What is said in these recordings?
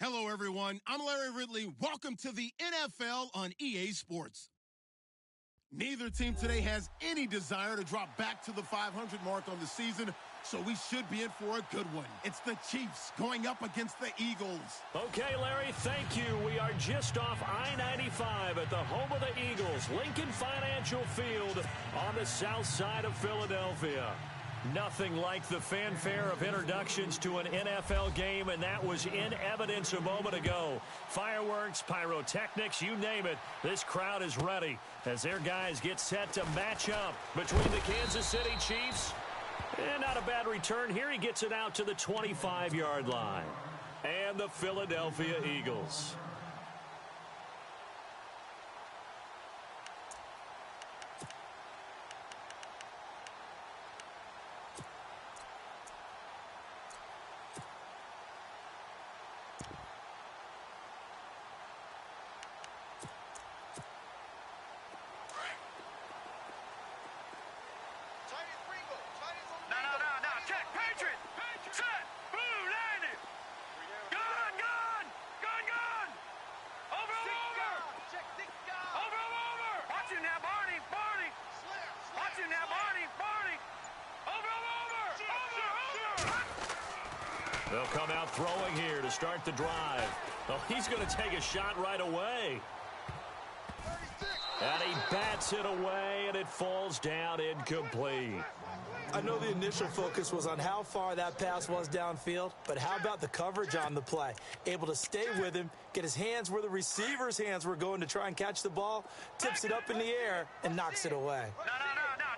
Hello, everyone. I'm Larry Ridley. Welcome to the NFL on EA Sports. Neither team today has any desire to drop back to the 500 mark on the season, so we should be in for a good one. It's the Chiefs going up against the Eagles. Okay, Larry, thank you. We are just off I-95 at the home of the Eagles, Lincoln Financial Field on the south side of Philadelphia. Nothing like the fanfare of introductions to an NFL game, and that was in evidence a moment ago. Fireworks, pyrotechnics, you name it. This crowd is ready as their guys get set to match up between the Kansas City Chiefs. And not a bad return here. He gets it out to the 25-yard line. And the Philadelphia Eagles. They'll come out throwing here to start the drive. Oh, he's going to take a shot right away. And he bats it away, and it falls down incomplete. I know the initial focus was on how far that pass was downfield, but how about the coverage on the play? Able to stay with him, get his hands where the receiver's hands were going to try and catch the ball, tips it up in the air, and knocks it away. No,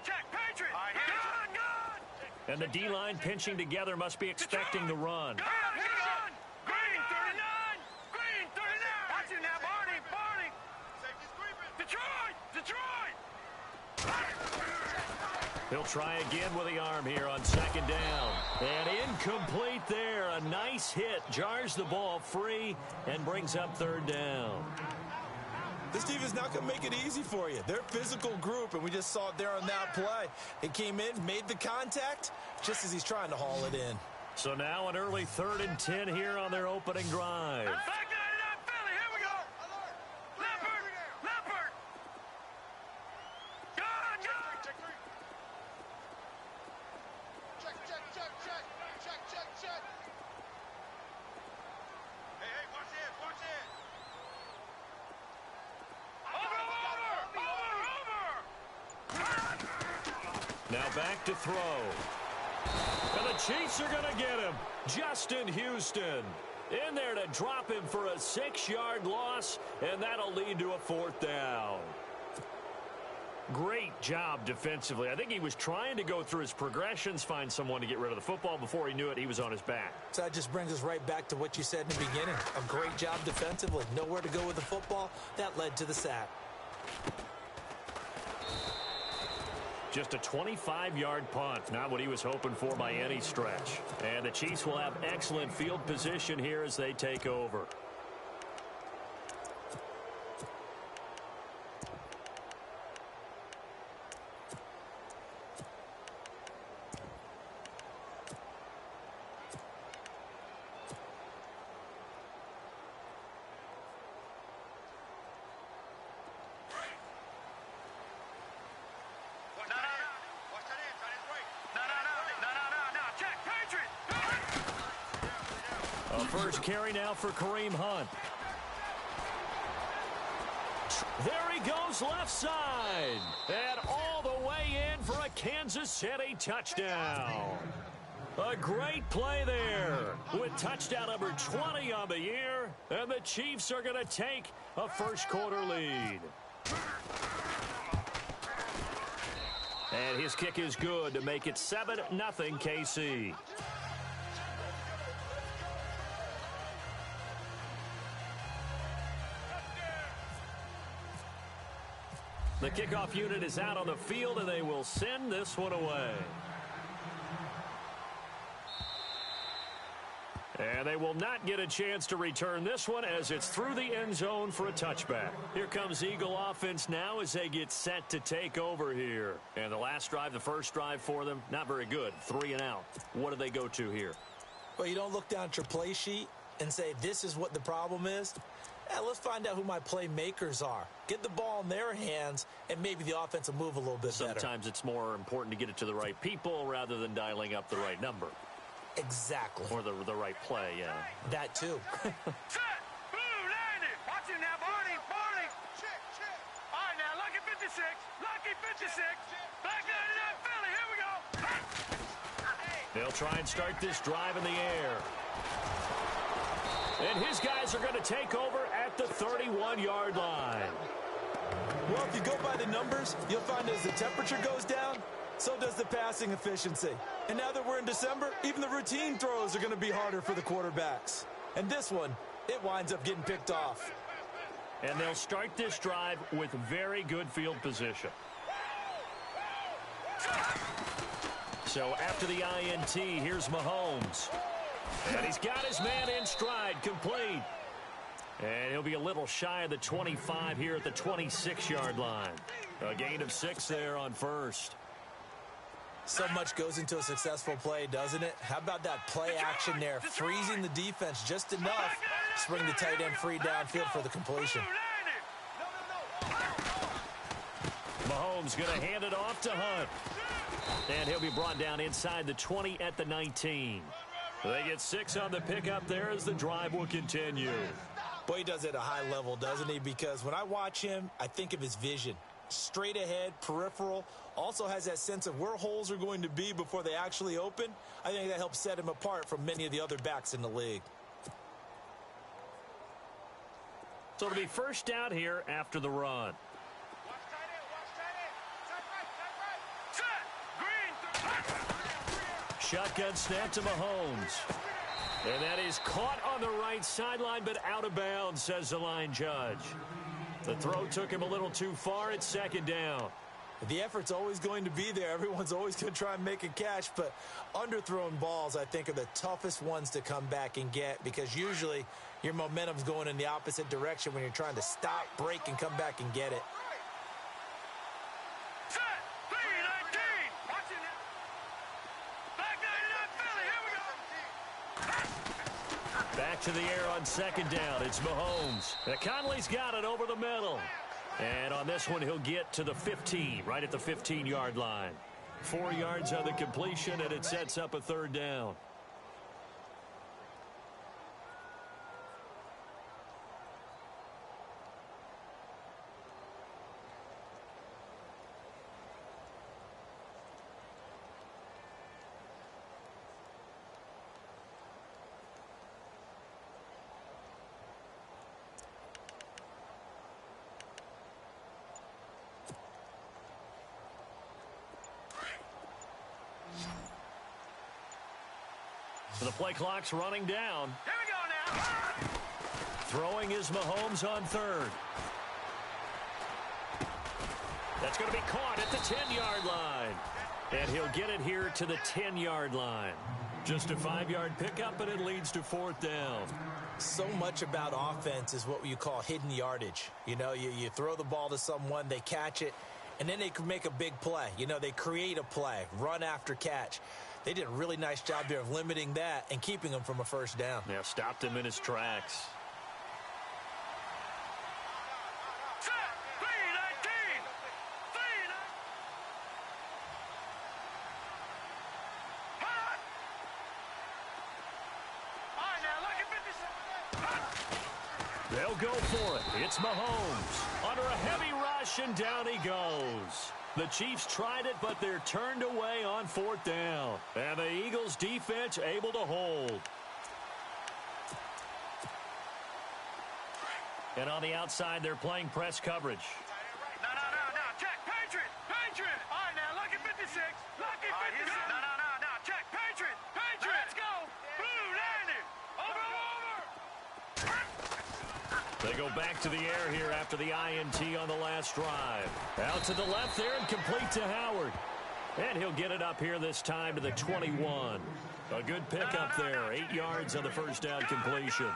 check, Patriot! Gone! And the D-line pinching together must be expecting the run. Gone! Green 39! Green 39! Watch it now, Barney! Safety's creeping! Detroit! He'll try again with the arm here on second down. And incomplete there. A nice hit. Jars the ball free and brings up third down. This team is not going to make it easy for you. They're a physical group, and we just saw it there on that play. It came in, made the contact, just as he's trying to haul it in. So now an early 3rd and 10 here on their opening drive. Back 99, Philly, here we go! Leopard! Gone! Check. Hey, watch it! Over! Now back to throw. And the Chiefs are going to get him. Justin Houston in there to drop him for a 6-yard loss, and that'll lead to a 4th down. Great job defensively. I think he was trying to go through his progressions, find someone to get rid of the football. Before he knew it, he was on his back. So that just brings us right back to what you said in the beginning. A great job defensively. Nowhere to go with the football. That led to the sack. Just a 25-yard punt. Not what he was hoping for by any stretch. And the Chiefs will have excellent field position here as they take over. First carry now for Kareem Hunt. There he goes left side. And all the way in for a Kansas City touchdown. A great play there with touchdown number 20 on the year. And the Chiefs are going to take a first-quarter lead. And his kick is good to make it 7-0 KC. The kickoff unit is out on the field, and they will send this one away. And they will not get a chance to return this one as it's through the end zone for a touchback. Here comes Eagle offense now as they get set to take over here. And the last drive, the first drive for them, not very good. 3 and out. What do they go to here? Well, you don't look down at your play sheet. and say this is what the problem is? Let's find out who my playmakers are. Get the ball in their hands, and maybe the offense will move a little bit better. Sometimes it's more important to get it to the right people rather than dialing up the right number. Exactly. Or the right play, yeah. That too. Set! Blue landed! Watch him now, Barney! Barney! Check, check! All right, now, Lucky 56! Lucky 56! Back 99 Philly, here we go! They'll try and start this drive in the air. And his guys are going to take over at the 31-yard line. Well, if you go by the numbers, you'll find as the temperature goes down, so does the passing efficiency. And now that we're in December, even the routine throws are going to be harder for the quarterbacks. And this one, it winds up getting picked off. And they'll start this drive with very good field position. So after the INT, here's Mahomes. And he's got his man in stride, complete. And he'll be a little shy of the 25 here at the 26-yard line. A gain of 6 there on first. So much goes into a successful play, doesn't it? How about that play action there, freezing the defense just enough to bring the tight end free downfield for the completion. Mahomes going to hand it off to Hunt. And he'll be brought down inside the 20 at the 19. They get 6 on the pickup there as the drive will continue. Boy, he does it at a high level, doesn't he? Because when I watch him, I think of his vision. Straight ahead, peripheral, also has that sense of where holes are going to be before they actually open. I think that helps set him apart from many of the other backs in the league. So it'll be first down here after the run. Shotgun snap to Mahomes. And that is caught on the right sideline, but out of bounds, says the line judge. The throw took him a little too far. It's second down. The effort's always going to be there. Everyone's always going to try and make a catch, but underthrown balls, I think, are the toughest ones to come back and get because usually your momentum's going in the opposite direction when you're trying to stop, break, and come back and get it. Back to the air on second down. It's Mahomes. Conley's got it over the middle. And on this one, he'll get to the 15, right at the 15-yard line. 4 yards on the completion, and it sets up a third down. The play clock's running down. Here we go now. Throwing is Mahomes on third. That's going to be caught at the 10-yard line. And he'll get it here to the 10-yard line. Just a 5-yard pickup, and it leads to fourth down. So much about offense is what you call hidden yardage. You know, you throw the ball to someone, they catch it, and then they can make a big play. You know, they create a play, run after catch. They did a really nice job there of limiting that and keeping him from a first down. Yeah, stopped him in his tracks. They'll go for it. It's Mahomes. Under a heavy rush, and down he goes. The Chiefs tried it, but they're turned away on fourth down. And the Eagles defense able to hold. And on the outside, they're playing press coverage. No. Check. Patriot. All right, now, Lucky 56. Lucky 56. No. Check. Patriot. Let's go. Blue landed. Over. They go back to the air here after the INT on the last drive. Out to the left there and complete to Howard. And he'll get it up here this time to the 21. A good pickup there. 8 yards on the first down completion.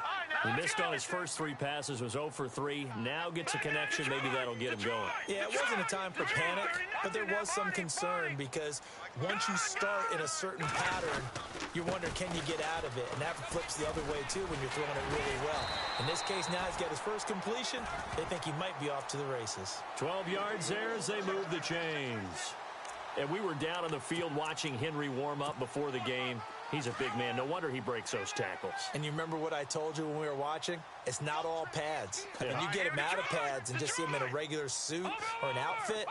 He missed on his first 3 passes, was 0 for 3. Now gets a connection. Maybe that'll get him going. Yeah, it wasn't a time for panic, but there was some concern because once you start in a certain pattern, you wonder, can you get out of it? And that flips the other way, too, when you're throwing it really well. In this case, now he's got his first completion. They think he might be off to the races. 12 yards there as they move the chains. And we were down on the field watching Henry warm up before the game. He's a big man. No wonder he breaks those tackles. And you remember what I told you when we were watching? It's not all pads. Yeah. When you get him out of pads and just see him in a regular suit or an outfit,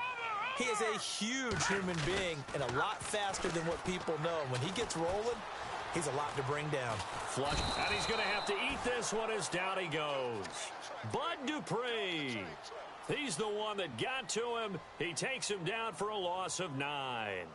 he is a huge human being and a lot faster than what people know. When he gets rolling, he's a lot to bring down. Flush. And he's going to have to eat this one as down he goes. Bud Dupree. He's the one that got to him. He takes him down for a loss of 9.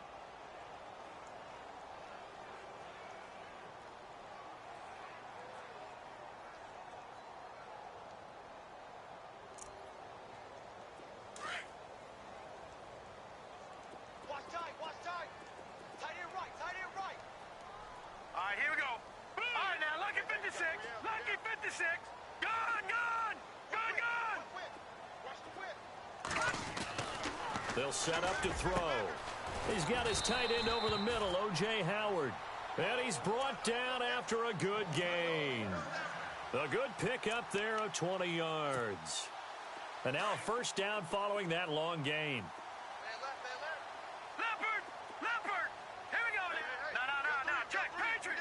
They'll set up to throw. He's got his tight end over the middle, O.J. Howard. And he's brought down after a good gain. A good pickup there of 20 yards. And now a first down following that long gain. Leopard! Here we go. No. Check. Patriot.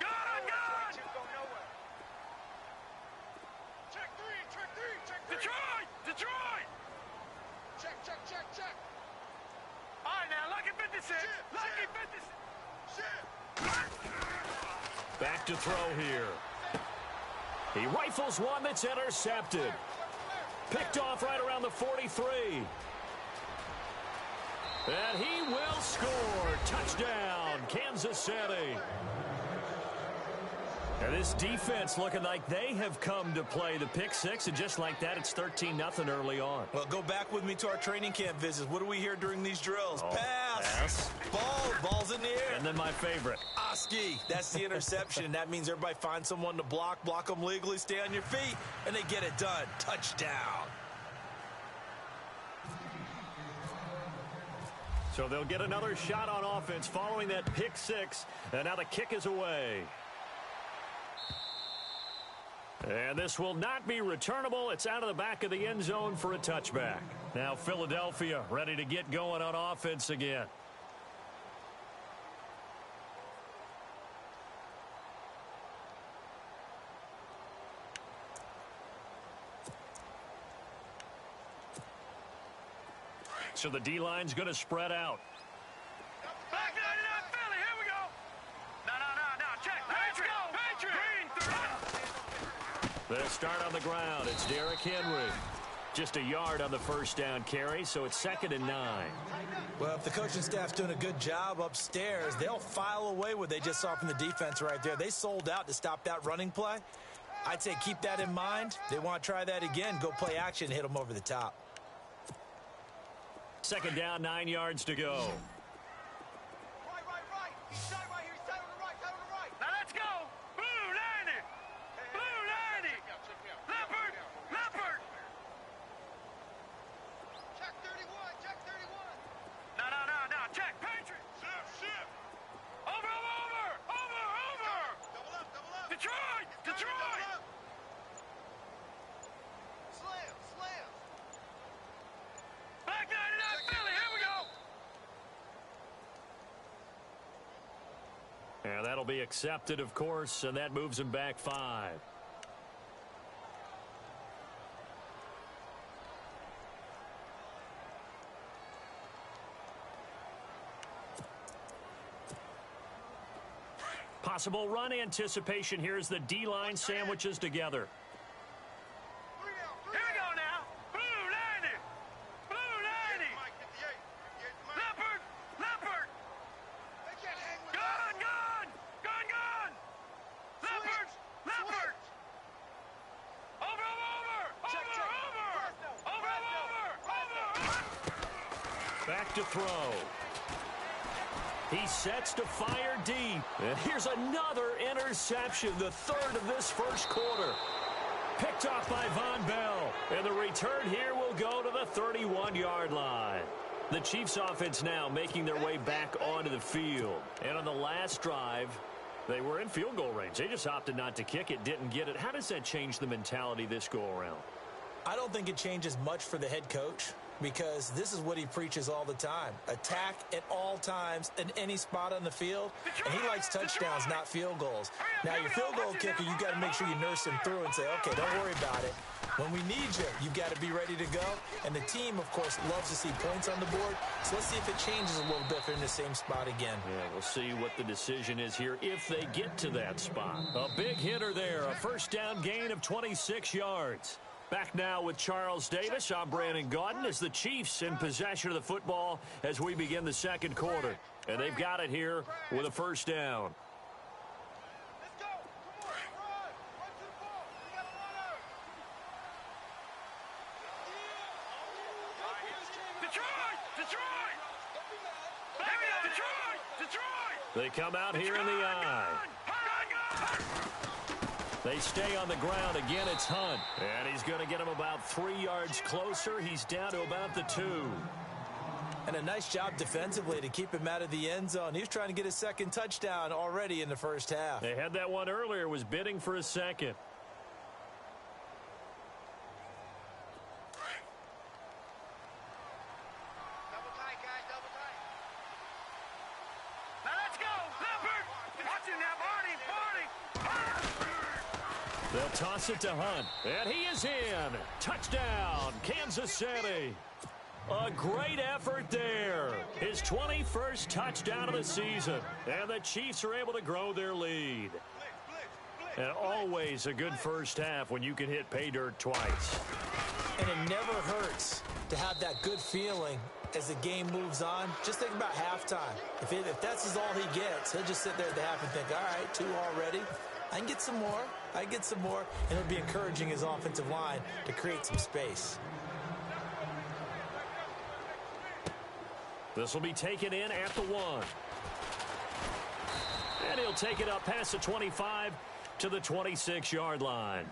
Gun! Check three. Detroit! Check. All right, now, lucky 56. Lucky 56. Back to throw here. He rifles one that's intercepted. Picked off right around the 43. And he will score. Touchdown, Kansas City. And this defense looking like they have come to play the pick six, and just like that, it's 13-0 early on. Well, go back with me to our training camp visits. What do we hear during these drills? Pass. Ball's in the air. And then my favorite. Oski. That's the interception, and that means everybody finds someone to block them legally, stay on your feet, and they get it done. Touchdown. So they'll get another shot on offense following that pick six, and now the kick is away. And this will not be returnable. It's out of the back of the end zone for a touchback. Now Philadelphia ready to get going on offense again. So the D-line's going to spread out. Back 99 Philly, here we go. No, check. Patriot. They'll start on the ground. It's Derrick Henry. Just a yard on the first down carry, so it's 2nd and 9. Well, if the coaching staff's doing a good job upstairs, they'll file away what they just saw from the defense right there. They sold out to stop that running play. I'd say keep that in mind. They want to try that again. Go play action, hit them over the top. 2nd down, 9 yards to go. Right. Side right here. Side on the right. Now let's go. Blue 90. Leopard. Check 31. No. Check. Patriot. Shift. Over. Double up. Detroit. Slam. Back 99 Philly, here we go. And that'll be accepted, of course, and that moves him back 5. Possible run anticipation here as the D-line sandwiches together. Here we go now. Blue 90. Leopard. Gun. Leopard. Over. back to throw. He sets to fire deep. And here's another interception, the third of this first quarter. Picked off by Von Bell. And the return here will go to the 31-yard line. The Chiefs offense now making their way back onto the field. And on the last drive, they were in field goal range. They just opted not to kick it, didn't get it. How does that change the mentality this go-around? I don't think it changes much for the head coach, because this is what he preaches all the time. Attack at all times in any spot on the field, and he likes touchdowns, not field goals. Now, your field goal kicker, you've got to make sure you nurse him through and say, okay, don't worry about it. When we need you, you've got to be ready to go. And the team, of course, loves to see points on the board. So let's see if it changes a little bit if they're in the same spot again. Yeah, we'll see what the decision is here if they get to that spot. A big hitter there, a first down gain of 26 yards. Back now with Charles Davis. I'm Brandon Gaudin as the Chiefs in possession of the football as we begin the second quarter. And they've got it here with a first down. Let's go. Come on, run. Run to the ball. We got a runner. Detroit! Detroit! Detroit! Detroit! They come out here in the eye. They stay on the ground. Again, it's Hunt. And he's going to get him about 3 yards closer. He's down to about the 2. And a nice job defensively to keep him out of the end zone. He was trying to get his second touchdown already in the first half. They had that one earlier, was bidding for a second. Double tight, guys. Double tight. Now let's go. Leopard. Watch him now, Barney. They'll toss it to Hunt. And he is in. Touchdown, Kansas City. A great effort there. His 21st touchdown of the season. And the Chiefs are able to grow their lead. And always a good first half when you can hit pay dirt twice. And it never hurts to have that good feeling as the game moves on. Just think about halftime. If that's all he gets, he'll just sit there at the half and think, all right, 2 already. I can get some more. I get some more. And it'll be encouraging his offensive line to create some space. This will be taken in at the 1. And he'll take it up past the 25 to the 26-yard line.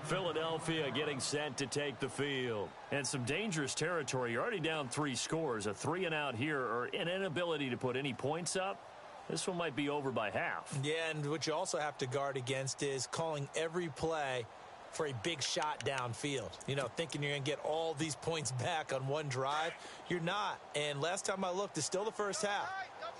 Philadelphia getting set to take the field. And some dangerous territory. You're already down 3 scores. A 3-and-out here, or an inability to put any points up. This one might be over by half. Yeah, and what you also have to guard against is calling every play for a big shot downfield. You know, thinking you're going to get all these points back on one drive. You're not. And last time I looked, it's still the first half.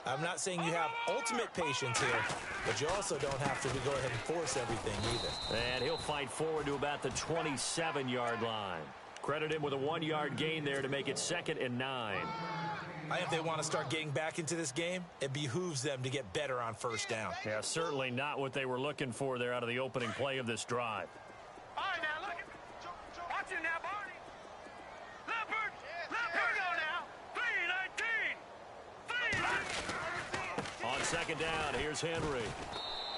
I'm not saying you have ultimate patience here, but you also don't have to go ahead and force everything either. And he'll fight forward to about the 27-yard line. Credit him with a 1-yard gain there to make it 2nd and 9. I think if they want to start getting back into this game, it behooves them to get better on first down. Yeah, certainly not what they were looking for there out of the opening play of this drive. All right, now, look. Watch him now, Barney. Leopard. Leopard. Here we go now. 3-19. 3-19. On second down, here's Henry.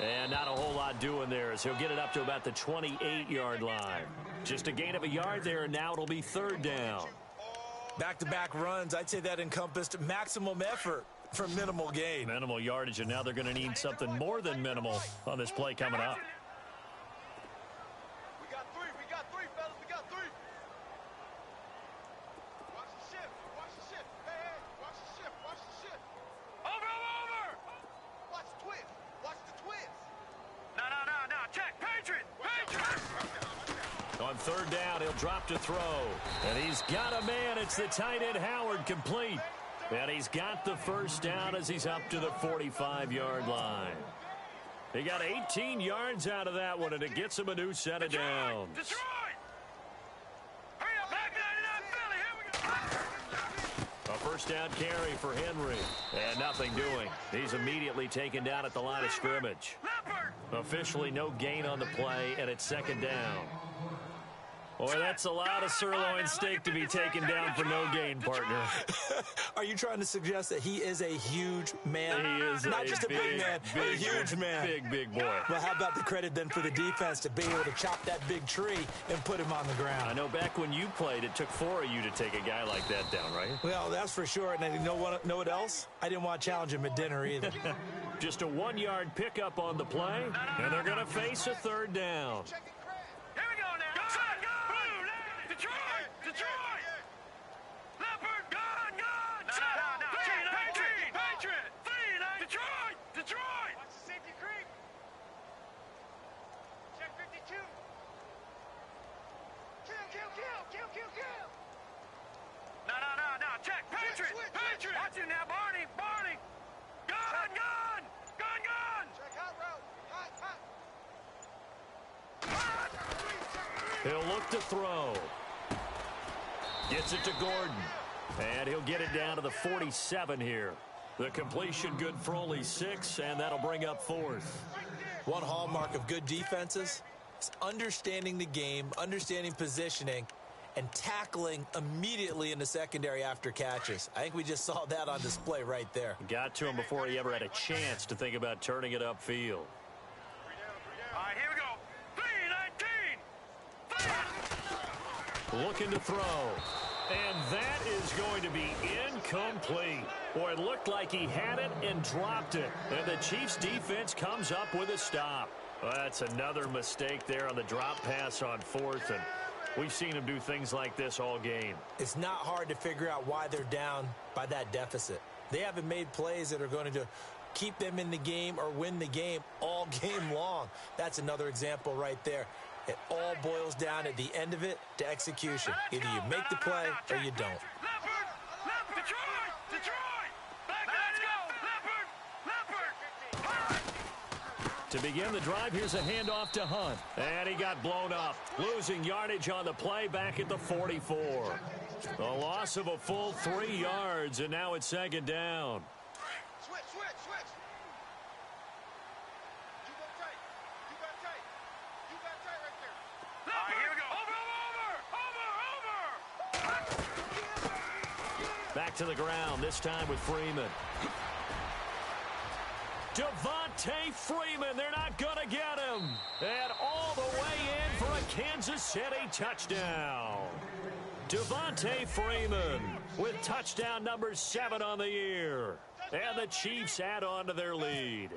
And not a whole lot doing there as he'll get it up to about the 28-yard line. Just a gain of a yard there, and now it'll be 3rd down. Back-to-back runs, I'd say that encompassed maximum effort for minimal gain. Minimal yardage, and now they're going to need something more than minimal on this play coming up. We got 3, fellas. We got 3. Watch the shift. Hey, watch the shift. Over. Watch the twist. No. Check. Patriot. On 3rd down, he'll drop to throw. And he's got a man. It's the tight end, Howard, complete. And he's got the first down as he's up to the 45-yard line. He got 18 yards out of that one, and it gets him a new set of downs. Detroit! Hurry up, back 99 Philly. Here we go. A first down carry for Henry. And nothing doing. He's immediately taken down at the line of scrimmage. Leopard! Officially no gain on the play, and it's 2nd down. Boy, that's a lot of sirloin steak to be taken down for no gain, partner. Are you trying to suggest that he is a huge man? He is not just a big man, a huge man. Big boy. Well, how about the credit then for the defense to be able to chop that big tree and put him on the ground? I know back when you played, it took 4 of you to take a guy like that down, right? Well, that's for sure. And you know what else? I didn't want to challenge him at dinner either. Just a 1-yard pickup on the play, and they're going to face a third down. Here we go now. Blue, Detroit. Leopard, gun. Patriot. Detroit. Watch the safety creep. Check 52. Kill. No. Check. Patriot. Watch it now, Barney. Gun. Check hot route. He'll look to throw. Gets it to Gordon. And he'll get it down to the 47 here. The completion good for only 6, and that'll bring up 4th. One hallmark of good defenses is understanding the game, understanding positioning, and tackling immediately in the secondary after catches. I think we just saw that on display right there. Got to him before he ever had a chance to think about turning it upfield. All right, here we go. 3-19. Looking to throw. And that is going to be incomplete. Boy, it looked like he had it and dropped it. And the Chiefs defense comes up with a stop. Well, that's another mistake there on the drop pass on 4th. And we've seen him do things like this all game. It's not hard to figure out why they're down by that deficit. They haven't made plays that are going to keep them in the game or win the game all game long. That's another example right there. It all boils down at the end of it to execution. Either you make the play or you don't. Leopard, Detroit. Let's go, Leopard. To begin the drive, here's a handoff to Hunt. And he got blown up. Losing yardage on the play back at the 44. The loss of a full 3 yards, and now it's 2nd down. Switch. You got tight right there. All right, here we go. Over. Back to the ground, this time with Freeman. Devontae Freeman, they're not going to get him. And all the way in for a Kansas City touchdown. Devontae Freeman with touchdown number 7 on the year. And the Chiefs add on to their lead.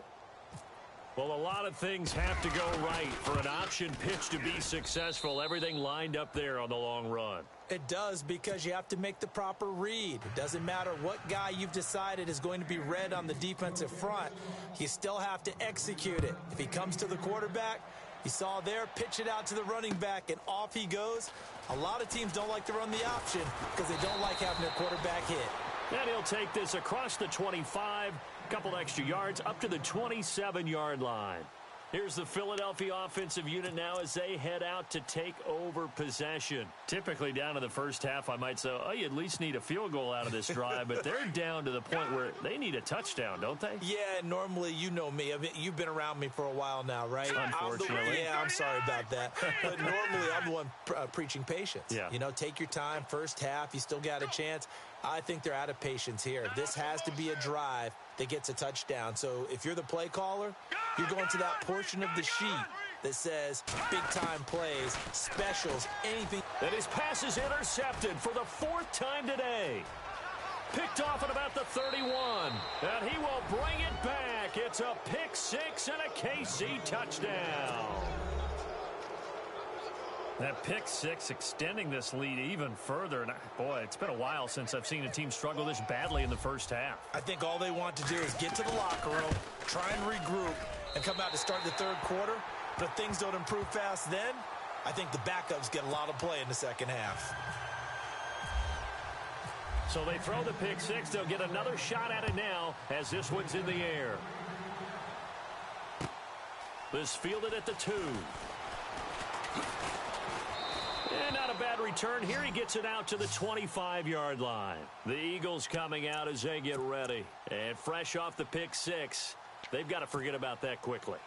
Well, a lot of things have to go right for an option pitch to be successful. Everything lined up there on the long run. It does, because you have to make the proper read. It doesn't matter what guy you've decided is going to be read on the defensive front. You still have to execute it. If he comes to the quarterback, you saw there, pitch it out to the running back, and off he goes. A lot of teams don't like to run the option because they don't like having their quarterback hit. And he'll take this across the 25, couple extra yards, up to the 27-yard line. Here's the Philadelphia offensive unit now as they head out to take over possession. Typically down in the first half, I might say, oh, you at least need a field goal out of this drive, but they're down to the point where they need a touchdown, don't they? Yeah, normally, you know me. I mean, you've been around me for a while now, right? Unfortunately. I'm sorry about that. But normally, I'm the one preaching patience. Yeah. You know, take your time. First half, you still got a chance. I think they're out of patience here. This has to be a drive that gets a touchdown. So if you're the play caller, you're going to that portion of the sheet that says big-time plays, specials, anything. And his pass is intercepted for the 4th time today. Picked off at about the 31. And he will bring it back. It's a pick 6 and a KC touchdown. That pick 6 extending this lead even further. And boy, it's been a while since I've seen a team struggle this badly in the first half. I think all they want to do is get to the locker room, try and regroup, and come out to start the third quarter. But if things don't improve fast then, I think the backups get a lot of play in the second half. So they throw the pick 6. They'll get another shot at it now as this one's in the air. This fielded at the 2. And not a bad return here. He gets it out to the 25-yard line. The Eagles coming out as they get ready. And fresh off the pick 6, they've got to forget about that quickly.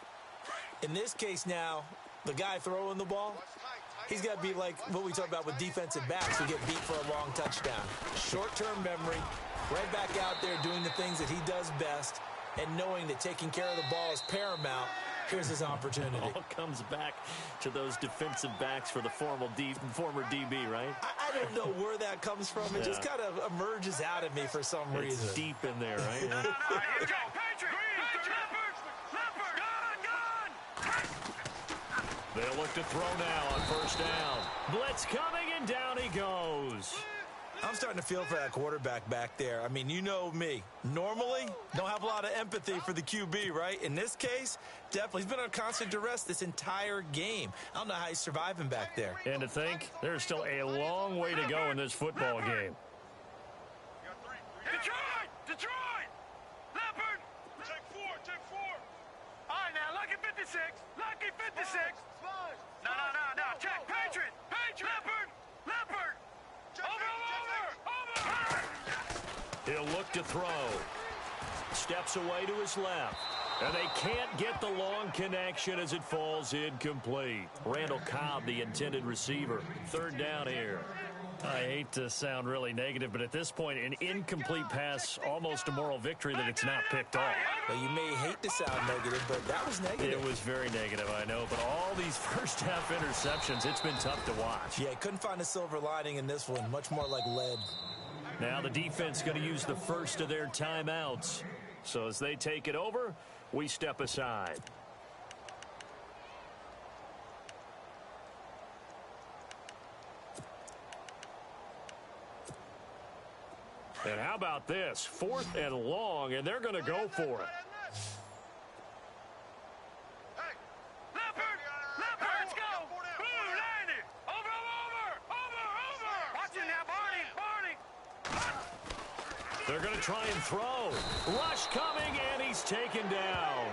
In this case now, the guy throwing the ball, He's got to be like what we talk about with defensive backs who get beat for a long touchdown. Short-term memory, right back out there doing the things that he does best, and knowing that taking care of the ball is paramount. Here's his opportunity. All comes back to those defensive backs for the former DB, right? I don't know where that comes from. It just kind of emerges out of me for some reason. It's deep in there, right? Here we go. They'll look to throw now on first down. Blitz coming, and down he goes. I'm starting to feel for that quarterback back there. I mean, you know me. Normally, don't have a lot of empathy for the QB, right? In this case, definitely. He's been on constant duress this entire game. I don't know how he's surviving back there. And to think, there's still a long way to go in this football game. Detroit! Leopard! Take four. All right, now, lucky 56. Lucky 56. No. Check. Patriot. Leopard. Over. He'll look to throw. Steps away to his left. And they can't get the long connection as it falls incomplete. Randall Cobb, the intended receiver. Third down here. I hate to sound really negative, but at this point, an incomplete pass, almost a moral victory that it's not picked off. Well, you may hate to sound negative, but that was negative. It was very negative, I know, but all these first-half interceptions, it's been tough to watch. Yeah, couldn't find a silver lining in this one. Much more like lead. Now the defense going to use the first of their timeouts. So as they take it over, we step aside. And how about this? 4th and long, and they're going to go for it. Hey, Leopard, let's go. Boom, landed. Over. Watch it now, Barney. They're going to try and throw. Rush coming, and he's taken down.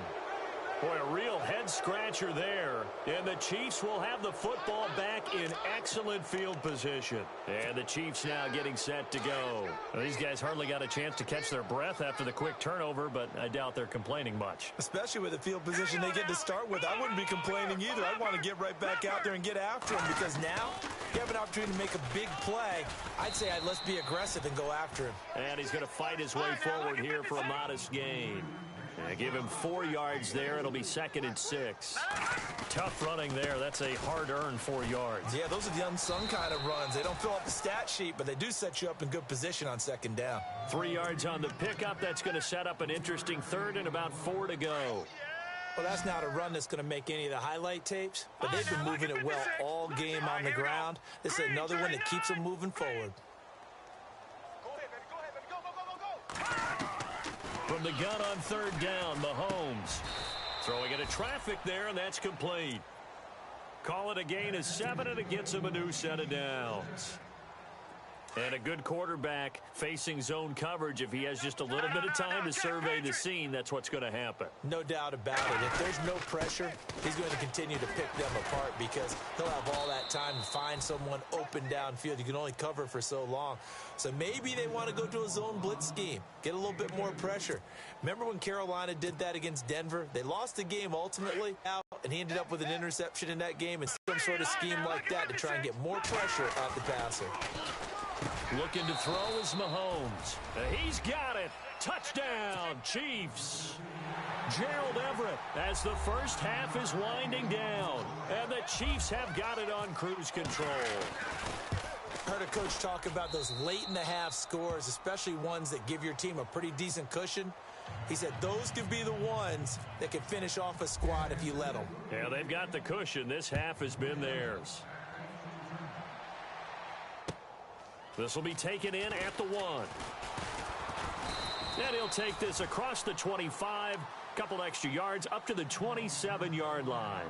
Boy, a real head-scratcher there. And the Chiefs will have the football back in excellent field position. And the Chiefs now getting set to go. Well, these guys hardly got a chance to catch their breath after the quick turnover, but I doubt they're complaining much. Especially with the field position they get to start with. I wouldn't be complaining either. I'd want to get right back out there and get after them because now you have an opportunity to make a big play. I'd say let's be aggressive and go after him. And he's going to fight his way forward here for a modest gain. Give him 4 yards there. It'll be 2nd and 6. Tough running there. That's a hard-earned 4 yards. Yeah, those are the unsung kind of runs. They don't fill up the stat sheet, but they do set you up in good position on 2nd down. 3 yards on the pickup. That's going to set up an interesting 3rd and about 4 to go. Well, that's not a run that's going to make any of the highlight tapes, but they've been moving it well all game on the ground. This is another one that keeps them moving forward. From the gun on 3rd down, Mahomes throwing into traffic there, and that's complete. Call it a gain of 7, and it gets him a new set of downs. And a good quarterback facing zone coverage. If he has just a little bit of time to survey the scene, that's what's going to happen. No doubt about it. If there's no pressure, he's going to continue to pick them apart because he'll have all that time to find someone open downfield. You can only cover for so long. So maybe they want to go to a zone blitz scheme, get a little bit more pressure. Remember when Carolina did that against Denver? They lost the game ultimately out, and he ended up with an interception in that game and some sort of scheme like that to try and get more pressure on the passer. Looking to throw is Mahomes. He's got it. Touchdown, Chiefs. Gerald Everett as the first half is winding down. And the Chiefs have got it on cruise control. Heard a coach talk about those late-in-the-half scores, especially ones that give your team a pretty decent cushion. He said those could be the ones that could finish off a squad if you let them. Yeah, they've got the cushion. This half has been theirs. This will be taken in at the 1. And he'll take this across the 25, couple extra yards up to the 27-yard line.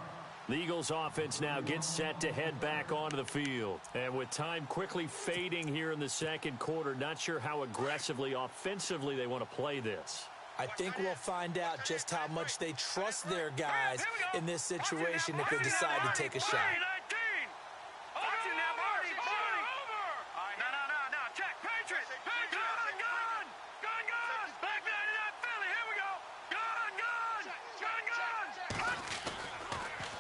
The Eagles offense now gets set to head back onto the field. And with time quickly fading here in the 2nd quarter, not sure how aggressively, offensively they want to play this. I think we'll find out just how much they trust their guys in this situation if they decide to take a shot.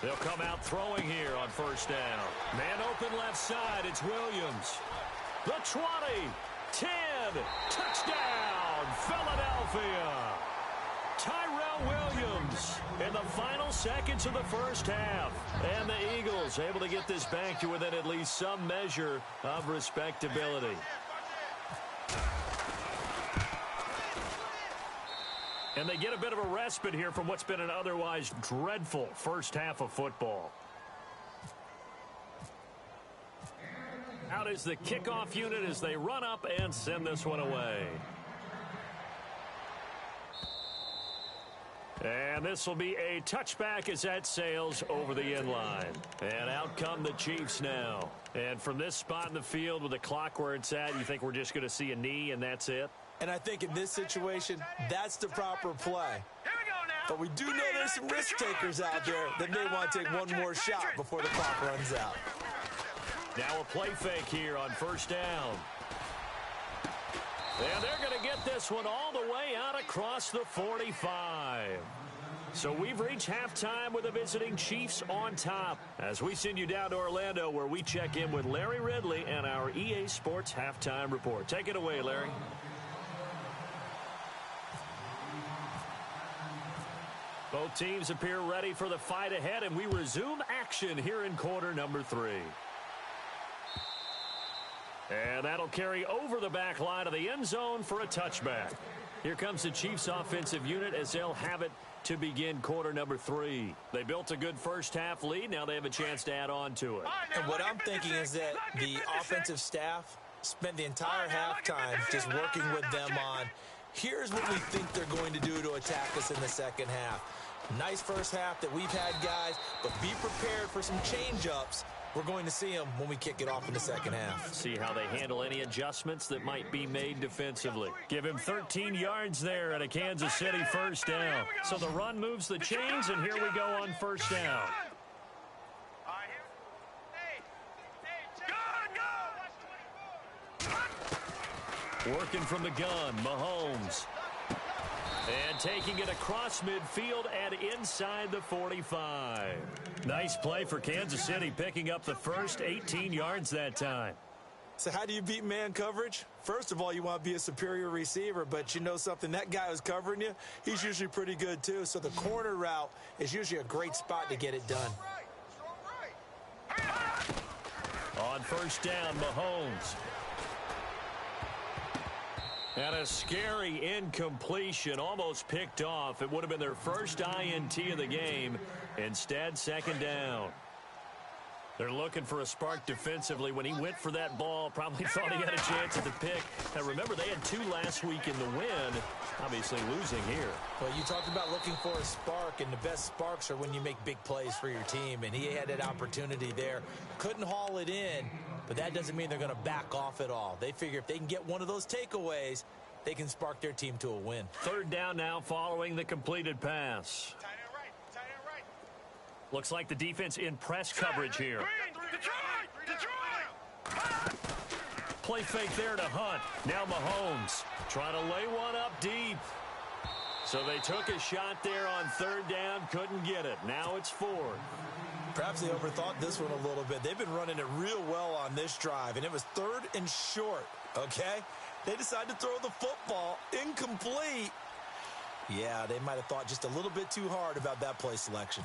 They'll come out throwing here on first down. Man open left side. It's Williams. The 20, 10, touchdown, Philadelphia. Tyrell Williams in the final seconds of the first half. And the Eagles able to get this back to within at least some measure of respectability. And they get a bit of a respite here from what's been an otherwise dreadful first half of football. Out is the kickoff unit as they run up and send this one away. And this will be a touchback as that sails over the end line. And out come the Chiefs now. And from this spot in the field with the clock where it's at, you think we're just going to see a knee and that's it? And I think in this situation, that's the proper play. But we do know there's some risk takers out there that may want to take one more shot before the clock runs out. Now a play fake here on first down. And they're going to get this one all the way out across the 45. So we've reached halftime with the visiting Chiefs on top as we send you down to Orlando where we check in with Larry Ridley and our EA Sports Halftime Report. Take it away, Larry. Both teams appear ready for the fight ahead, and we resume action here in quarter number 3. And that'll carry over the back line of the end zone for a touchback. Here comes the Chiefs offensive unit as they'll have it to begin quarter number 3. They built a good first half lead. Now they have a chance to add on to it. And what I'm thinking is that the offensive staff spent the entire halftime just working with them on, here's what we think they're going to do to attack us in the second half. Nice first half that we've had, guys, but be prepared for some change-ups. We're going to see them when we kick it off in the second half. See how they handle any adjustments that might be made defensively. Give him 13 yards there at a Kansas City first down. So the run moves the chains, and here we go on first down. Working from the gun, Mahomes. And taking it across midfield and inside the 45. Nice play for Kansas City, picking up the first 18 yards that time. So how do you beat man coverage? First of all, you want to be a superior receiver, but you know something, that guy who's covering you, he's usually pretty good too. So the corner route is usually a great spot to get it done. On first down, Mahomes. And a scary incompletion, almost picked off. It would have been their first INT of the game. Instead, second down. They're looking for a spark defensively. When he went for that ball, probably thought he had a chance at the pick. Now, remember, they had 2 last week in the win. Obviously losing here. Well, you talked about looking for a spark, and the best sparks are when you make big plays for your team. And he had that opportunity there. Couldn't haul it in. But that doesn't mean they're going to back off at all. They figure if they can get one of those takeaways, they can spark their team to a win. Third down now following the completed pass. Looks like the defense in press coverage here. Play fake there to Hunt. Now Mahomes trying to lay one up deep. So they took a shot there on third down, couldn't get it. Now it's 4. Perhaps they overthought this one a little bit. They've been running it real well on this drive, and it was 3rd and short, okay? They decided to throw the football incomplete. Yeah, they might have thought just a little bit too hard about that play selection.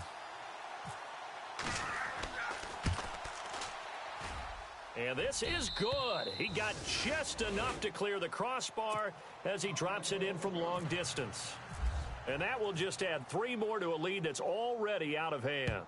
And this is good. He got just enough to clear the crossbar as he drops it in from long distance. And that will just add 3 more to a lead that's already out of hand.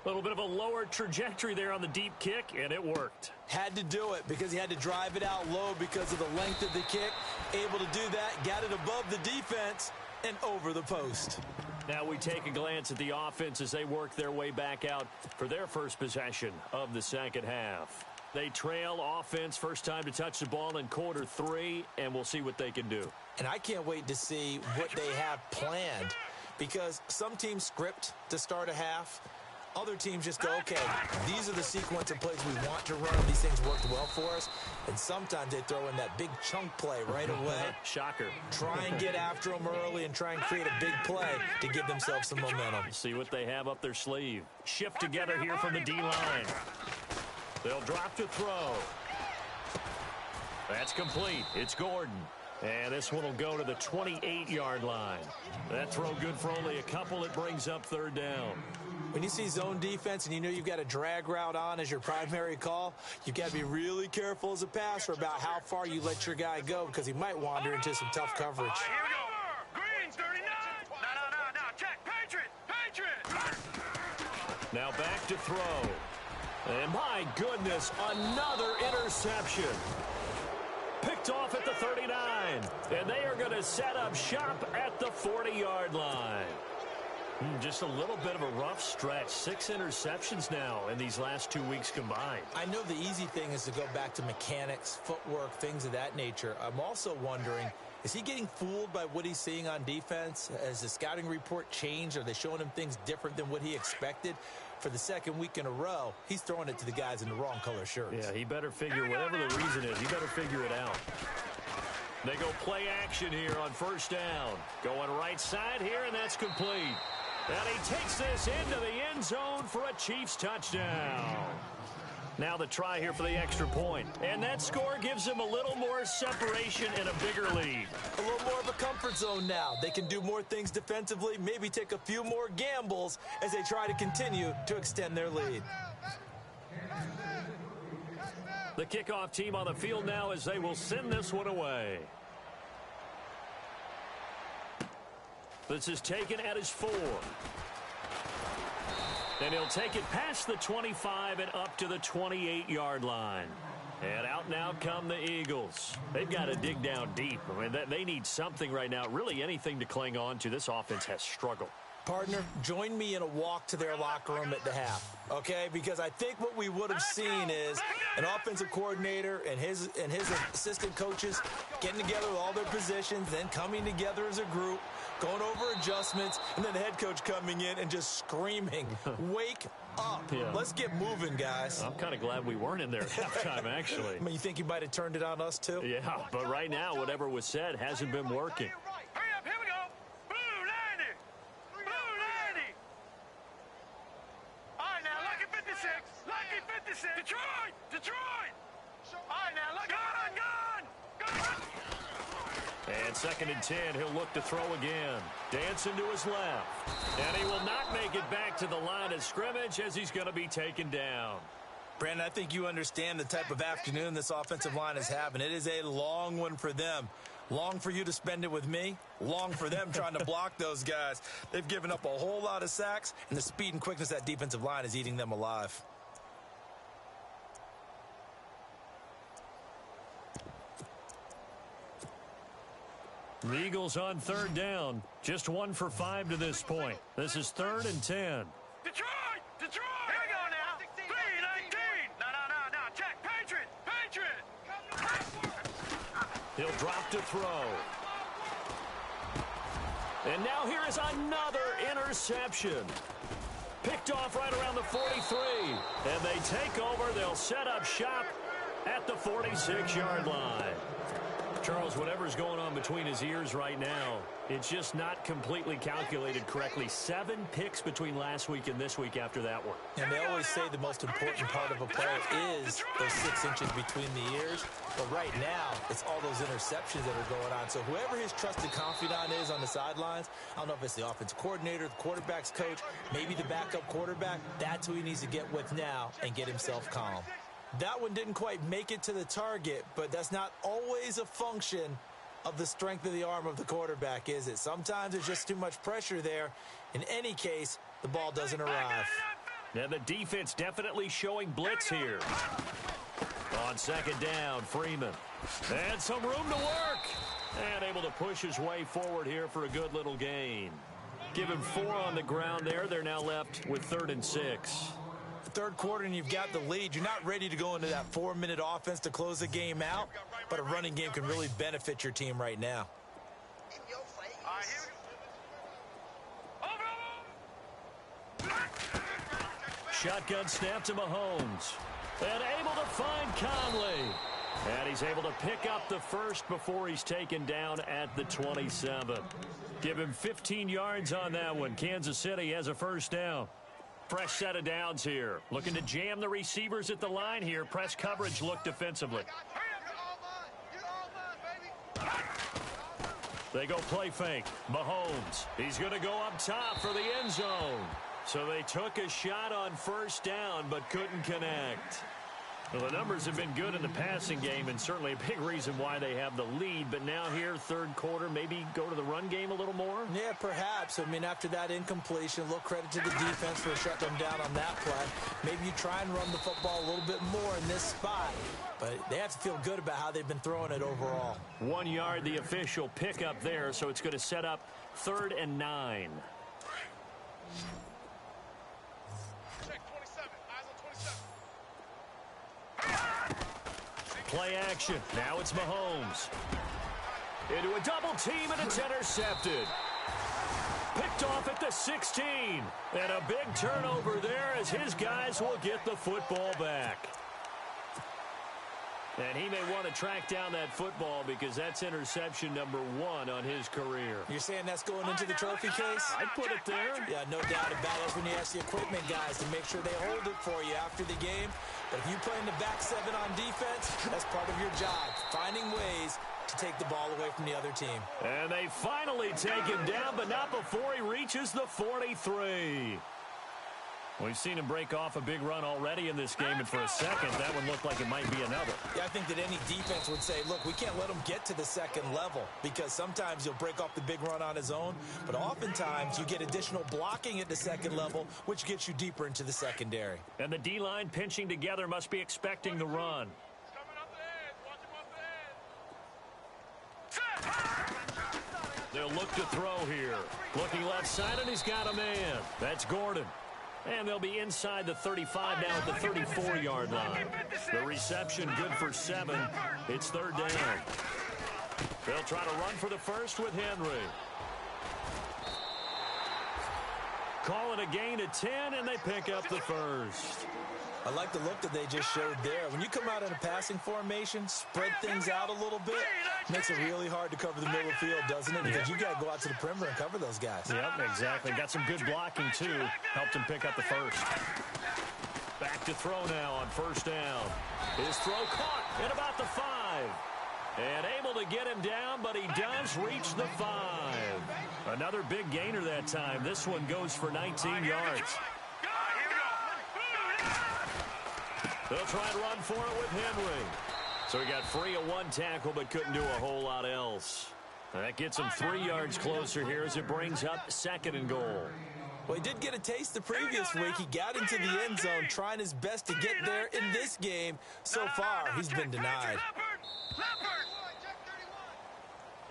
A little bit of a lower trajectory there on the deep kick, and it worked. Had to do it because he had to drive it out low because of the length of the kick. Able to do that, got it above the defense and over the post. Now we take a glance at the offense as they work their way back out for their first possession of the second half. They trail offense, first time to touch the ball in quarter 3, and we'll see what they can do. And I can't wait to see what they have planned because some teams script to start a half. Other teams just go, okay, these are the sequence of plays we want to run. These things worked well for us. And sometimes they throw in that big chunk play right away. Shocker. Try and get after them early and try and create a big play to give themselves some momentum. See what they have up their sleeve. Shift together here from the D-line. They'll drop to throw. That's complete. It's Gordon. And this one will go to the 28-yard line. That throw good for only a couple. It brings up third down. When you see zone defense and you know you've got a drag route on as your primary call, you've got to be really careful as a passer about how far you let your guy go because he might wander into some tough coverage. Here we go. Green, 39. No. Check. Patriot. Now back to throw. And my goodness, another interception. Picked off at the 39. And they are going to set up shop at the 40-yard line. Just a little bit of a rough stretch. 6 interceptions now in these last 2 weeks combined. I know the easy thing is to go back to mechanics, footwork, things of that nature. I'm also wondering, is he getting fooled by what he's seeing on defense? Has the scouting report changed? Are they showing him things different than what he expected? For the second week in a row, he's throwing it to the guys in the wrong color shirts. Yeah, he better figure, whatever the reason is, he better figure it out. They go play action here on first down. Going right side here, and that's complete. And he takes this into the end zone for a Chiefs touchdown. Now the try here for the extra point. And that score gives them a little more separation and a bigger lead. A little more of a comfort zone now. They can do more things defensively, maybe take a few more gambles as they try to continue to extend their lead. The kickoff team on the field now as they will send this one away. This is taken at his 4. And he'll take it past the 25 and up to the 28-yard line. And out now come the Eagles. They've got to dig down deep. I mean, they need something right now, really anything to cling on to. This offense has struggled. Partner, join me in a walk to their locker room at the half, okay? Because I think what we would have seen is an offensive coordinator and his assistant coaches getting together with all their positions, then coming together as a group, going over adjustments, and then the head coach coming in and just screaming, wake up. Yeah. Let's get moving, guys. I'm kind of glad we weren't in there at halftime, actually. I mean, you think he might have turned it on us, too? Yeah, but right now, whatever was said hasn't been working. Hurry up, here we go. Blue 90. Blue 90. All right, now, Lucky 56. Lucky 56. Detroit. All right, now, Lucky. Gun. And 2nd and 10, he'll look to throw again. Dancing to his left. And he will not make it back to the line of scrimmage as he's going to be taken down. Brandon, I think you understand the type of afternoon this offensive line is having. It is a long one for them. Long for you to spend it with me. Long for them trying to block those guys. They've given up a whole lot of sacks, and the speed and quickness of that defensive line is eating them alive. The Eagles on 3rd down. Just 1 for 5 to this point. This is 3rd and 10. Detroit. Here we go now. 3-19. No. Check. Patriot. He'll drop to throw. And now here is another interception. Picked off right around the 43. And they take over. They'll set up shop at the 46-yard line. Charles, whatever's going on between his ears right now, it's just not completely calculated correctly. 7 picks between last week and this week after that one. And they always say the most important part of a play is those 6 inches between the ears. But right now, it's all those interceptions that are going on. So whoever his trusted confidant is on the sidelines, I don't know if it's the offensive coordinator, the quarterback's coach, maybe the backup quarterback, that's who he needs to get with now and get himself calm. That one didn't quite make it to the target, but that's not always a function of the strength of the arm of the quarterback, is it? Sometimes there's just too much pressure there. In any case, the ball doesn't arrive. Now the defense definitely showing blitz here. On 2nd down, Freeman. And some room to work. And able to push his way forward here for a good little gain. Give him 4 on the ground there. They're now left with 3rd and 6. Third quarter and you've got the lead. You're not ready to go into that 4-minute offense to close the game out, but a running game can really benefit your team right now. All right, here we go. Over. shotgun snap to Mahomes. And able to find Conley. And he's able to pick up the first before he's taken down at the 27. Give him 15 yards on that one. Kansas City has a first down. Fresh set of downs here. Looking to jam the receivers at the line here. Press coverage look defensively. They go play fake. Mahomes. He's going to go up top for the end zone. So they took a shot on first down but couldn't connect. Well, the numbers have been good in the passing game and certainly a big reason why they have the lead. But now here, third quarter, maybe go to the run game a little more? Yeah, perhaps. I mean, after that incompletion, a little credit to the defense for shutting them down on that play. Maybe you try and run the football a little bit more in this spot. But they have to feel good about how they've been throwing it overall. 1 yard, the official pickup there, so it's going to set up 3rd and 9. Play action. Now it's Mahomes. Into a double team, and it's intercepted. Picked off at the 16. And a big turnover there as his guys will get the football back. And he may want to track down that football because that's interception number 1 on his career. You're saying that's going into the trophy case? I'd put it there. Yeah, no doubt about it. When you ask the equipment guys to make sure they hold it for you after the game. But if you play in the back 7 on defense, that's part of your job. Finding ways to take the ball away from the other team. And they finally take him down, but not before he reaches the 43. We've seen him break off a big run already in this game, and for a second, that one looked like it might be another. Yeah, I think that any defense would say, look, we can't let him get to the second level because sometimes he'll break off the big run on his own, but oftentimes you get additional blocking at the second level, which gets you deeper into the secondary. And the D-line pinching together must be expecting the run. They'll look to throw here. Looking left side, and he's got a man. That's Gordon. And they'll be inside the 35 now at the 34-yard line. The reception good for 7. It's 3rd down. They'll try to run for the first with Henry. Calling a gain of 10, and they pick up the first. I like the look that they just showed there. When you come out in a passing formation, spread things out a little bit, makes it really hard to cover the middle of the field, doesn't it? Because you got to go out to the perimeter and cover those guys. Yep, exactly. Got some good blocking, too. Helped him pick up the first. Back to throw now on first down. His throw caught at about the 5. And able to get him down, but he does reach the 5. Another big gainer that time. This one goes for 19 yards. They'll try and run for it with Henry. So he got free of 1 tackle, but couldn't do a whole lot else. That gets him 3 yards closer here as it brings up 2nd and goal. Well, he did get a taste the previous week. He got into the end zone, trying his best to get there in this game. So far, he's been denied.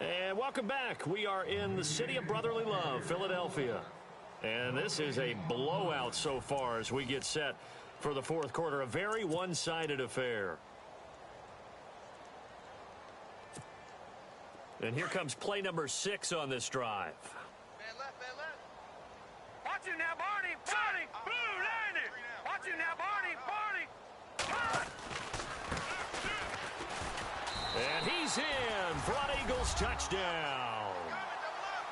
And welcome back. We are in the city of brotherly love, Philadelphia. And this is a blowout so far as we get set for the 4th quarter. A very one-sided affair. And here comes play number 6 on this drive. Man left, man left. Watch him now, Barney. Barney. Boom, landed. Watch him now, Barney. Barney. And he's in. Front Eagles touchdown.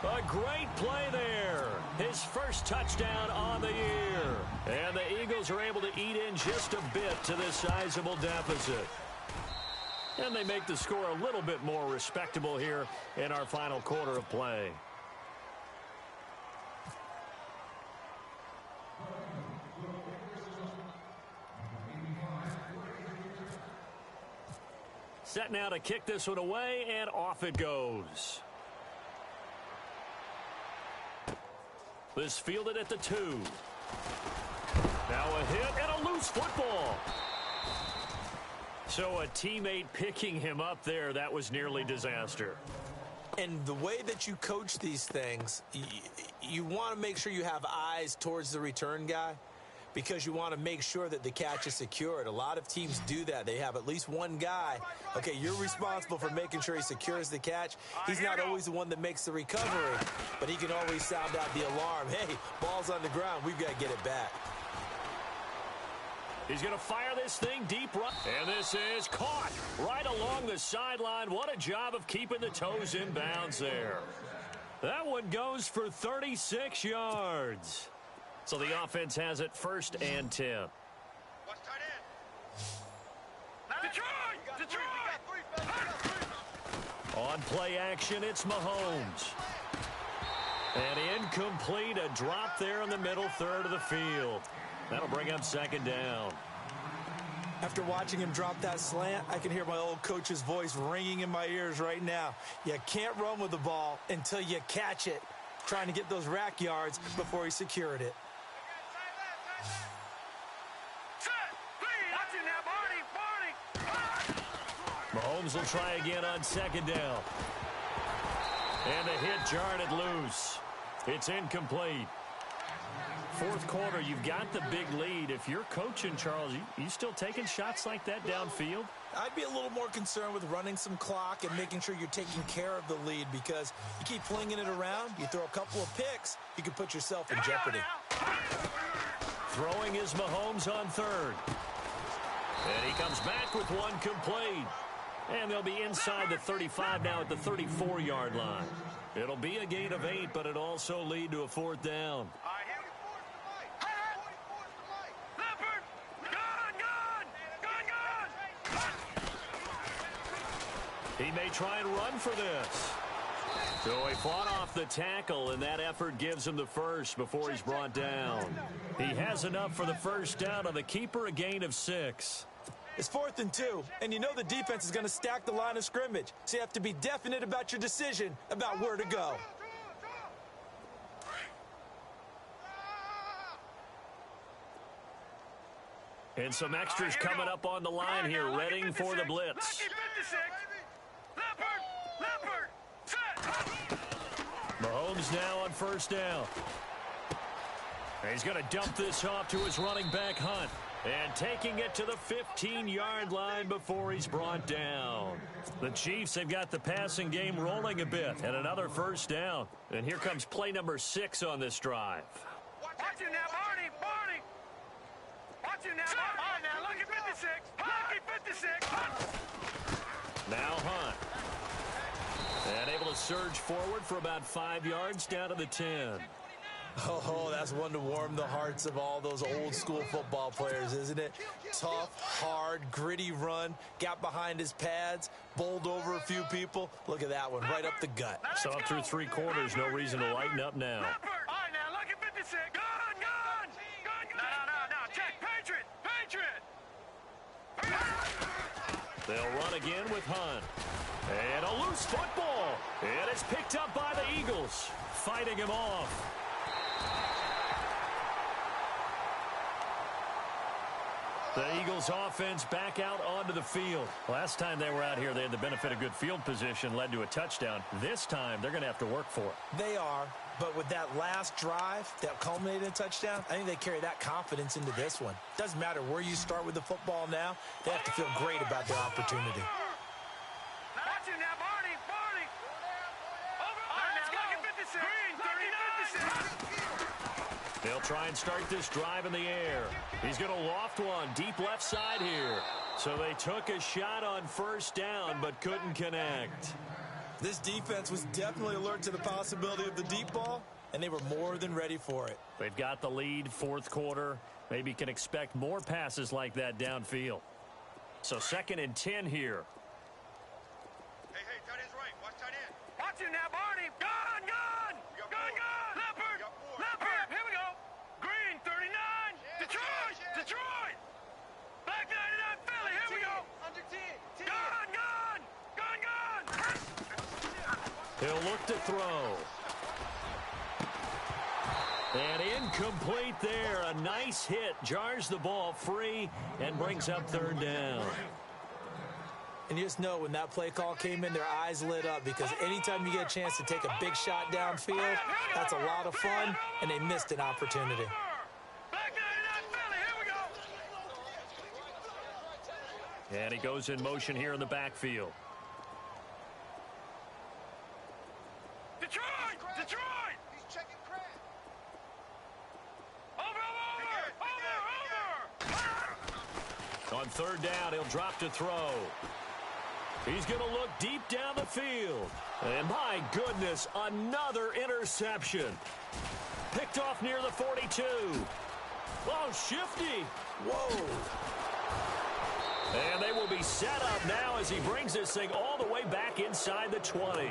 A great play there. His first touchdown on the year. And the Eagles are able to eat in just a bit to this sizable deficit. And they make the score a little bit more respectable here in our final quarter of play. Set now to kick this one away, and off it goes. This fielded at the 2. Now a hit and a loose football. So a teammate picking him up there, that was nearly disaster. And the way that you coach these things, you want to make sure you have eyes towards the return guy because you want to make sure that the catch is secured. A lot of teams do that. They have at least one guy. Okay, you're responsible for making sure he secures the catch. He's not always the one that makes the recovery, but he can always sound out the alarm. Hey, ball's on the ground. We've got to get it back. He's going to fire this thing deep right. And this is caught right along the sideline. What a job of keeping the toes in bounds there. That one goes for 36 yards. So the offense has it 1st and 10. Detroit! On play action, it's Mahomes. And incomplete, a drop there in the middle third of the field. That'll bring up 2nd down. After watching him drop that slant, I can hear my old coach's voice ringing in my ears right now. You can't run with the ball until you catch it. Trying to get those rack yards before he secured it. Mahomes will try again on 2nd down. And the hit jarred it loose. It's incomplete. 4th quarter, you've got the big lead. If you're coaching, Charles, you still taking shots like that downfield? I'd be a little more concerned with running some clock and making sure you're taking care of the lead, because you keep flinging it around, you throw a couple of picks, you can put yourself in jeopardy. Throwing is Mahomes on 3rd. And he comes back with one complete. And they'll be inside the 35 now at the 34-yard line. It'll be a gain of 8, but it'll also lead to a 4th down. He may try and run for this. So he fought off the tackle, and that effort gives him the first before he's brought down. He has enough for the 1st down on the keeper, a gain of 6. It's 4th and 2, and you know the defense is going to stack the line of scrimmage, so you have to be definite about your decision about where to go. And some extras coming up on the line here, readying for the blitz. Mahomes now on 1st down. And he's going to dump this off to his running back, Hunt. And taking it to the 15-yard line before he's brought down. The Chiefs have got the passing game rolling a bit. And another 1st down. And here comes play number 6 on this drive. Watch you now, Barney. Watch you now, Barney. All right, now, look at 56. Lucky 56. Now Hunt. And able to surge forward for about 5 yards down to the 10. Oh, that's one to warm the hearts of all those old school football players, isn't it? Tough, hard, gritty run, got behind his pads, bowled over a few people. Look at that one, right up the gut. So up through 3 quarters, no reason to lighten up now. All right, now, look at 56. Gun. No, check. Patriot. They'll run again with Hunt. And a loose football. And it's picked up by the Eagles, fighting him off. The Eagles offense back out onto the field. Last time they were out here, they had the benefit of good field position, led to a touchdown. This time, they're going to have to work for it. They are, but with that last drive that culminated in a touchdown, I think they carry that confidence into this one. Doesn't matter where you start with the football now, they have to feel great about their opportunity. Watch it now, Barney. Over. All right, now, look at 56. Green, 30, 56. They'll try and start this drive in the air. He's going to loft one deep left side here. So they took a shot on 1st down, but couldn't connect. This defense was definitely alert to the possibility of the deep ball, and they were more than ready for it. They've got the lead, 4th quarter. Maybe can expect more passes like that downfield. So 2nd and 10 here. Hey, tight end's right. Watch tight end. Watch it now, Barney. Gun. Leopard. Here we go. Green, 39. Detroit. Black 99, Philly. Here we go. Under 10. Gun. He'll look to throw. And incomplete there. A nice hit. Jars the ball free and brings up 3rd down. And you just know when that play call came in, their eyes lit up, because anytime you get a chance to take a big shot downfield, that's a lot of fun, and they missed an opportunity. And he goes in motion here in the backfield. Detroit! He's checking crack. Over! On third down, he'll drop to throw. He's going to look deep down the field. And my goodness, another interception. Picked off near the 42. Oh, shifty. Whoa. And they will be set up now as he brings this thing all the way back inside the 20.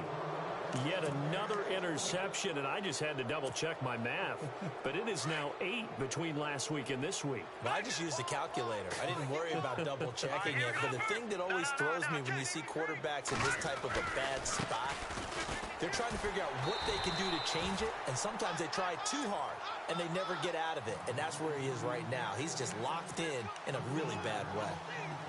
Yet another interception, and I just had to double-check my math. But it is now 8 between last week and this week. Well, I just used a calculator. I didn't worry about double-checking it. But the thing that always throws me when you see quarterbacks in this type of a bad spot, they're trying to figure out what they can do to change it, and sometimes they try too hard, and they never get out of it. And that's where he is right now. He's just locked in a really bad way.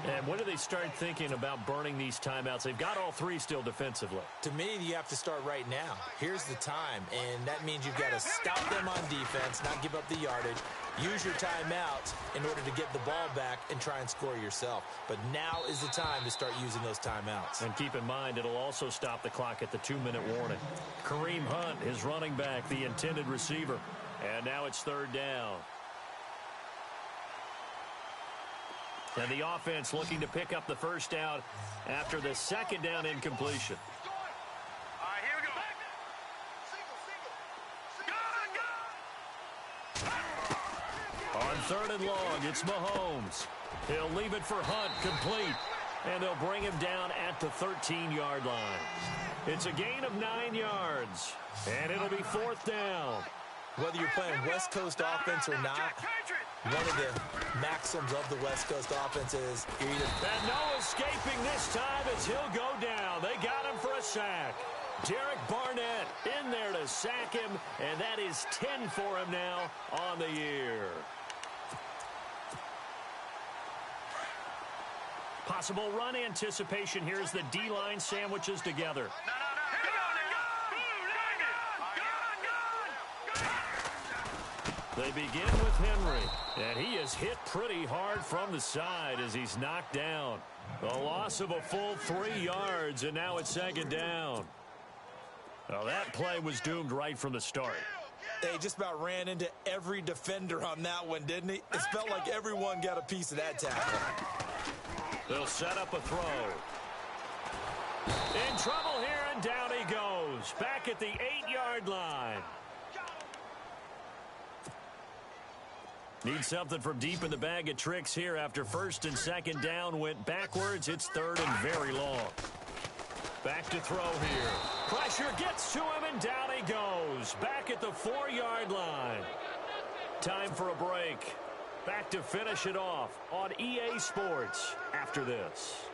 And when do they start thinking about burning these timeouts? They've got all 3 still defensively. To me, you have to start right now. Here's the time, and that means you've got to stop them on defense, not give up the yardage, use your timeouts in order to get the ball back and try and score yourself. But now is the time to start using those timeouts. And keep in mind, it'll also stop the clock at the 2-minute warning. Kareem Hunt, his running back, the intended receiver. And now it's third down. And the offense looking to pick up the first down after the second down incompletion. All right, here we go. On third and long, it's Mahomes. He'll leave it for Hunt, complete. And they'll bring him down at the 13-yard line. It's a gain of 9 yards. And it'll be fourth down. Whether you're playing West Coast offense or not, one of the maxims of the West Coast offense is you're either... And no escaping this time as he'll go down. They got him for a sack. Derek Barnett in there to sack him, and that is 10 for him now on the year. Possible run anticipation here as the D-line sandwiches together. They begin with Henry, and he is hit pretty hard from the side as he's knocked down. A loss of a full 3 yards, and now it's second down. Well, that play was doomed right from the start. They just about ran into every defender on that one, didn't he? It felt like everyone got a piece of that tackle. They'll set up a throw. In trouble here, and down he goes. Back at the 8-yard line. Need something from deep in the bag of tricks here after first and second down went backwards. It's third and very long. Back to throw here. Pressure gets to him, and down he goes. Back at the 4-yard line. Time for a break. Back to finish it off on EA Sports after this.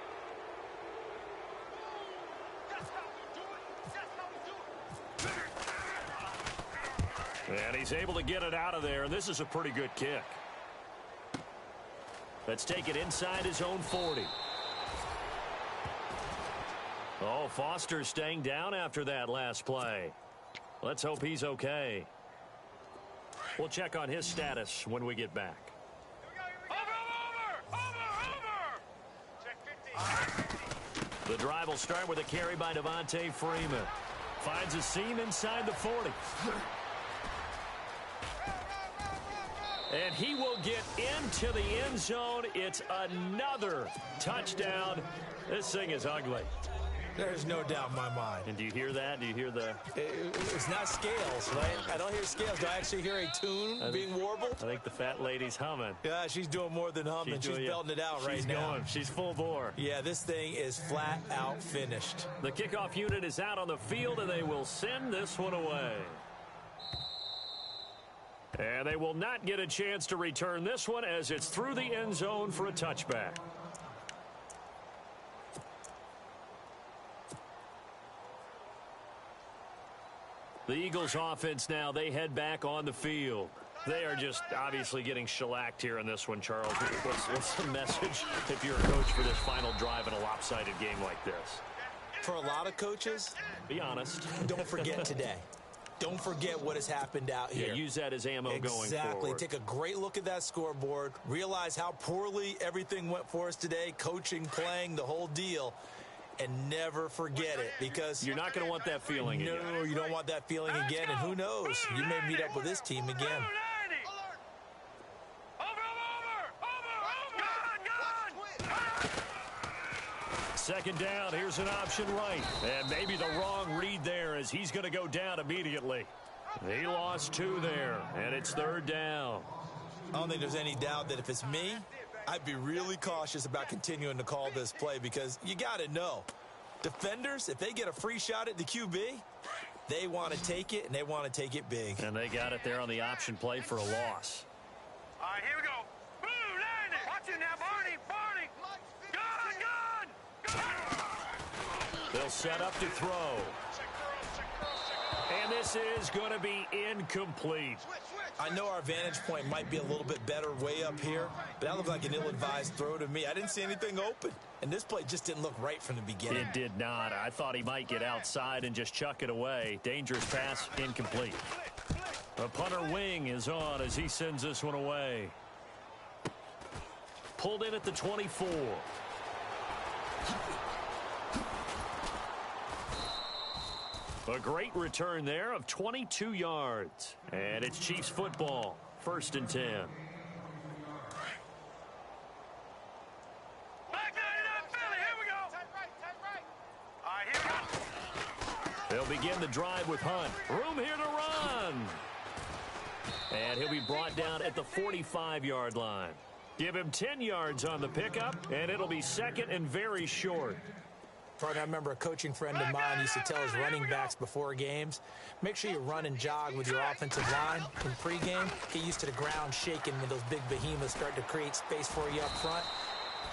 And he's able to get it out of there, and this is a pretty good kick. Let's take it inside his own 40. Oh, Foster staying down after that last play. Let's hope he's okay. We'll check on his status when we get back. The drive will start with a carry by Devontae Freeman. Finds a seam inside the 40. And he will get into the end zone. It's another touchdown. This thing is ugly. There's no doubt in my mind. And do you hear that? Do you hear the... It's not scales, right? I don't hear scales. Do I actually hear a tune being warbled? I think the fat lady's humming. Yeah, she's doing more than humming. She's belting it out right now. She's full bore. Yeah, this thing is flat out finished. The kickoff unit is out on the field, and they will send this one away. And they will not get a chance to return this one as it's through the end zone for a touchback. The Eagles offense now, they head back on the field. They are just obviously getting shellacked here in this one, Charles. What's the message if you're a coach for this final drive in a lopsided game like this? For a lot of coaches, be honest. Don't forget today. Don't forget what has happened out here. Yeah, use that as ammo going forward. Exactly. Take a great look at that scoreboard. Realize how poorly everything went for us today. Coaching, playing, the whole deal. And never forget it, because you're not going to want that feeling again. No, you don't want that feeling again. And who knows? You may meet up with this team again. second down, here's an option right. And maybe the wrong read there as he's going to go down immediately. He lost 2 there, and it's third down. I don't think there's any doubt that if it's me, I'd be really cautious about continuing to call this play because you got to know, defenders, if they get a free shot at the QB, they want to take it, and they want to take it big. And they got it there on the option play for a loss. All right, here we go. Boom, land it. Watch it now, Barney. Barney. Gun. They'll set up to throw. And this is going to be incomplete. I know our vantage point might be a little bit better way up here, but that looked like an ill-advised throw to me. I didn't see anything open, and this play just didn't look right from the beginning. It did not. I thought he might get outside and just chuck it away. Dangerous pass, incomplete. The punter wing is on as he sends this one away. Pulled in at the 24. A great return there of 22 yards. And it's Chiefs football. 1st and 10. Back up, Philly. Here we go. Tight right. All right, here we go. They'll begin the drive with Hunt. Room here to run. And he'll be brought down at the 45-yard line. Give him 10 yards on the pickup, and it'll be 2nd and very short. I remember a coaching friend of mine used to tell his running backs before games, make sure you run and jog with your offensive line in pregame. Get used to the ground shaking when those big behemoths start to create space for you up front.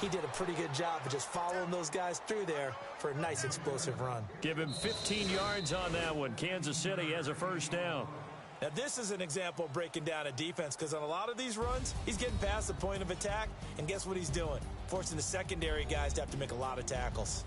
He did a pretty good job of just following those guys through there for a nice explosive run. Give him 15 yards on that one. Kansas City has a 1st down. Now, this is an example of breaking down a defense because on a lot of these runs, he's getting past the point of attack, and guess what he's doing? Forcing the secondary guys to have to make a lot of tackles.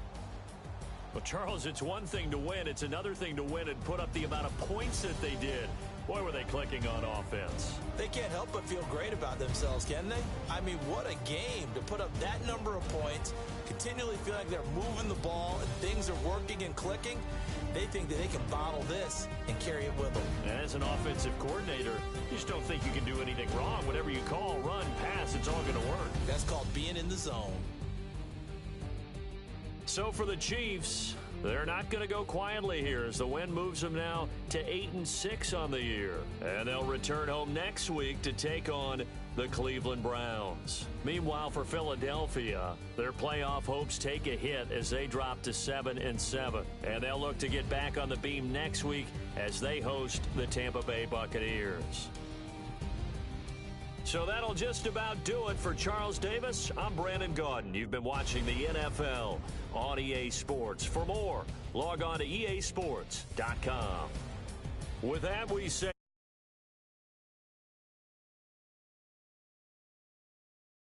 Well, Charles, it's one thing to win. It's another thing to win and put up the amount of points that they did. Boy, were they clicking on offense. They can't help but feel great about themselves, can they? I mean, what a game to put up that number of points, continually feel like they're moving the ball and things are working and clicking. They think that they can bottle this and carry it with them. And as an offensive coordinator, you just don't think you can do anything wrong. Whatever you call, run, pass, it's all going to work. That's called being in the zone. So for the Chiefs, they're not going to go quietly here as the win moves them now to 8-6 on the year. And they'll return home next week to take on the Cleveland Browns. Meanwhile, for Philadelphia, their playoff hopes take a hit as they drop to 7-7. And they'll look to get back on the beam next week as they host the Tampa Bay Buccaneers. So that'll just about do it for Charles Davis. I'm Brandon Gaudin. You've been watching the NFL on EA Sports. For more, log on to easports.com. With that, we say